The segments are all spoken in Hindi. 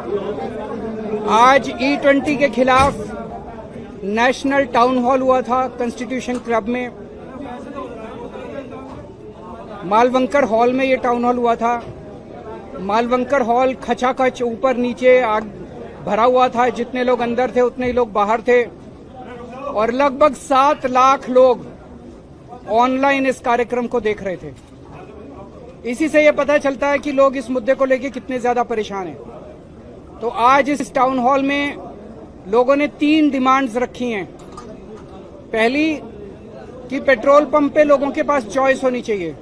आज E20 के खिलाफ नेशनल टाउन हॉल हुआ था कॉन्स्टिट्यूशन क्लब में। मालवंकर हॉल में ये टाउन हॉल हुआ था। मालवंकर हॉल खचाखच ऊपर नीचे आग भरा हुआ था। जितने लोग अंदर थे उतने ही लोग बाहर थे और लगभग 7 लाख लोग ऑनलाइन इस कार्यक्रम को देख रहे थे। इसी से ये पता चलता है कि लोग इस मुद्दे को लेकर कितने ज्यादा परेशान हैं। तो आज इस टाउन हॉल में लोगों ने 3 डिमांड्स रखी हैं। पहली कि पेट्रोल पंप पे लोगों के पास चॉइस होनी चाहिए।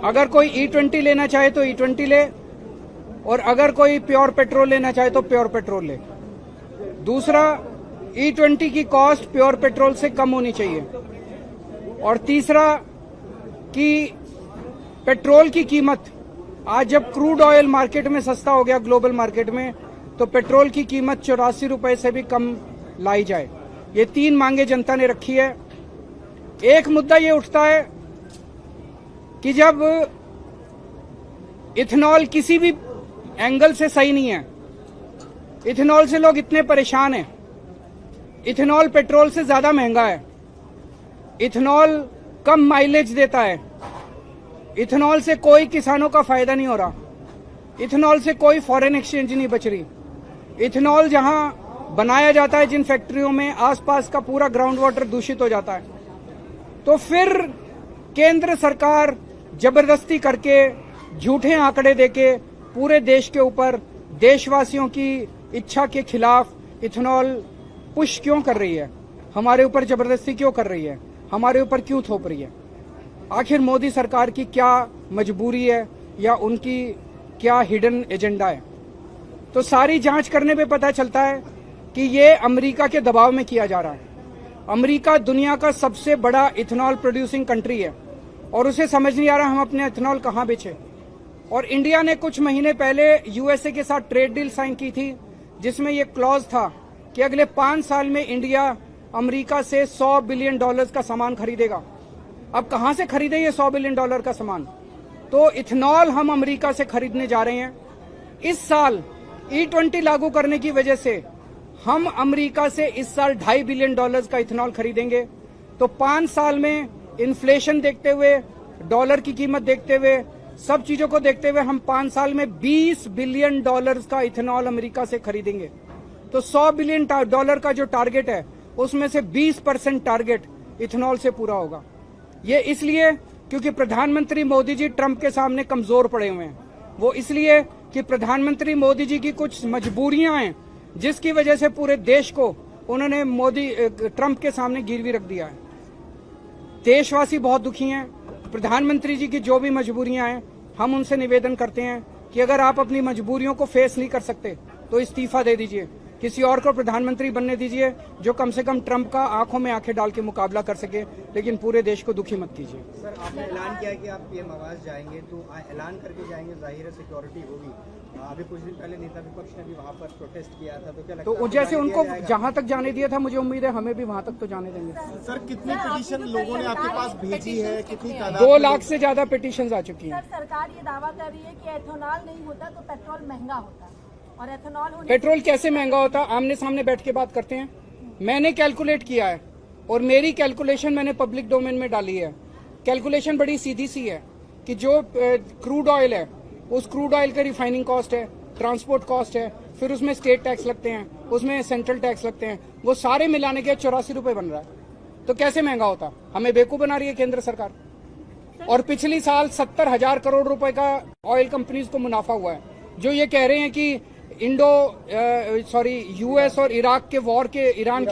अगर कोई E20 लेना चाहे तो E20 ले और अगर कोई प्योर पेट्रोल लेना चाहे तो प्योर पेट्रोल ले। दूसरा, E20 की कॉस्ट प्योर पेट्रोल से कम होनी चाहिए। और तीसरा कि पेट्रोल की कीमत, आज जब क्रूड ऑयल मार्केट में सस्ता हो गया ग्लोबल मार्केट में, तो पेट्रोल की कीमत 84 रुपए से भी कम लाई जाए। ये 3 मांगे जनता ने रखी है। एक मुद्दा ये उठता है कि जब इथेनॉल किसी भी एंगल से सही नहीं है, इथेनॉल से लोग इतने परेशान हैं, इथेनॉल पेट्रोल से ज्यादा महंगा है, इथेनॉल कम माइलेज देता है, इथेनॉल से कोई किसानों का फायदा नहीं हो रहा, इथेनॉल से कोई फॉरेन एक्सचेंज नहीं बच रही। इथेनॉल जहां बनाया जाता है जिन फैक्ट्रियों में, आसपास का पूरा ग्राउंड वाटर दूषित हो जाता है। तो फिर केंद्र सरकार जबरदस्ती करके झूठे आंकड़े देके पूरे देश के ऊपर देशवासियों की इच्छा के खिलाफ इथेनॉल पुश क्यों कर रही है? हमारे ऊपर जबरदस्ती क्यों कर रही है? हमारे ऊपर क्यों थोप रही है? आखिर मोदी सरकार की क्या मजबूरी है या उनकी क्या हिडन एजेंडा है? तो सारी जांच करने पे पता चलता है कि ये अमेरिका के दबाव में किया जा रहा है। अमेरिका दुनिया का सबसे बड़ा इथेनॉल प्रोड्यूसिंग कंट्री है और उसे समझ नहीं आ रहा हम अपने इथेनॉल कहां बेचें। और इंडिया ने कुछ महीने पहले यूएसए के साथ ट्रेड डील साइन की थी जिसमें यह क्लॉज था कि अगले 5 साल में इंडिया अमेरिका से $100 बिलियन का सामान खरीदेगा। अब कहां से खरीदे ये $100 बिलियन का सामान? तो इथेनॉल हम अमेरिका से खरीदने जा रहे हैं। इस साल E20 लागू करने की वजह से हम अमेरिका से इस साल $2.5 बिलियन का इथेनॉल खरीदेंगे। तो 5 साल में इन्फ्लेशन देखते हुए, डॉलर की कीमत देखते हुए, सब चीजों को देखते हुए हम 5 साल में $20 बिलियन का इथेनॉल अमेरिका से खरीदेंगे। तो $100 बिलियन का जो टारगेट है उसमें से 20% टारगेट इथेनॉल से पूरा होगा। ये इसलिए क्योंकि प्रधानमंत्री मोदी जी ट्रंप के सामने कमजोर पड़े हुए हैं। वो इसलिए कि प्रधानमंत्री मोदी जी की कुछ मजबूरियां हैं जिसकी वजह से पूरे देश को उन्होंने ट्रंप के सामने गिरवी रख दिया है। देशवासी बहुत दुखी हैं। प्रधानमंत्री जी की जो भी मजबूरियां हैं, हम उनसे निवेदन करते हैं कि अगर आप अपनी मजबूरियों को फेस नहीं कर सकते तो इस्तीफा दे दीजिए, किसी और को प्रधानमंत्री बनने दीजिए जो कम से कम ट्रंप का आंखों में आंखें डाल के मुकाबला कर सके, लेकिन पूरे देश को दुखी मत कीजिए। सर, आपने ऐलान किया कि आप पीएम आवास जाएंगे, तो ऐलान करके जाएंगे, जाहिर है सिक्योरिटी होगी। अभी कुछ दिन पहले नेता विपक्ष ने भी वहाँ पर प्रोटेस्ट किया था, तो क्या लगता है? तो जैसे उनको जहाँ तक जाने दिया था, मुझे उम्मीद है हमें भी वहाँ तक तो जाने देंगे। सर, कितनी पिटीशन लोगों ने आपके पास भेजी है? कितनी तादाद? 2 लाख से ज्यादा पिटीशन आ चुकी है। सरकार ये दावा कर रही है कि एथेनॉल नहीं होता तो पेट्रोल महंगा होता, और एथेनॉल होने पेट्रोल कैसे महंगा होता? आमने सामने बैठ के बात करते हैं। मैंने कैलकुलेट किया है और मेरी कैलकुलेशन मैंने पब्लिक डोमेन में डाली है। कैलकुलेशन बड़ी सीधी सी है कि जो क्रूड ऑयल है, उस क्रूड ऑयल का रिफाइनिंग कॉस्ट है, ट्रांसपोर्ट कॉस्ट है, फिर उसमें स्टेट टैक्स लगते हैं, उसमें सेंट्रल टैक्स लगते हैं, वो सारे मिलाने के 84 रुपए बन रहा है। तो कैसे महंगा होता? हमें बेवकूफ बना रही है केंद्र सरकार। और पिछली साल 70,000 करोड़ रुपए का ऑयल कंपनीज को मुनाफा हुआ है। जो ये कह रहे हैं कि यूएस और ईरान के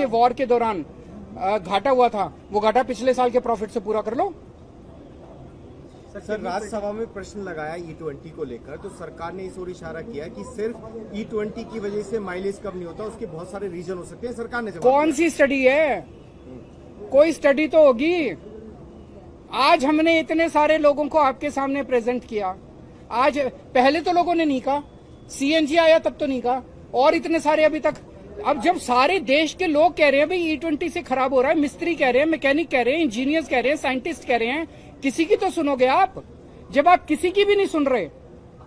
वॉर के दौरान घाटा हुआ था, वो घाटा पिछले साल के प्रॉफिट से पूरा कर लो। सर, राज्यसभा में प्रश्न लगाया E20 को लेकर, तो सरकार ने इस ओर इशारा किया कि सिर्फ E20 की वजह से माइलेज कम नहीं होता, उसके बहुत सारे रीजन हो सकते हैं। सरकार ने कौन सी स्टडी है? कोई स्टडी तो होगी। आज हमने इतने सारे लोगों को आपके सामने प्रेजेंट किया। आज पहले तो लोगों ने नहीं कहा, CNG आया तब तो नहीं कहा, और इतने सारे अभी तक। अब जब सारे देश के लोग कह रहे हैं भाई E20 से खराब हो रहा है, मिस्त्री कह रहे हैं, मैकेनिक कह रहे हैं, इंजीनियर्स कह रहे हैं, साइंटिस्ट कह रहे हैं, किसी की तो सुनोगे आप? जब आप किसी की भी नहीं सुन रहे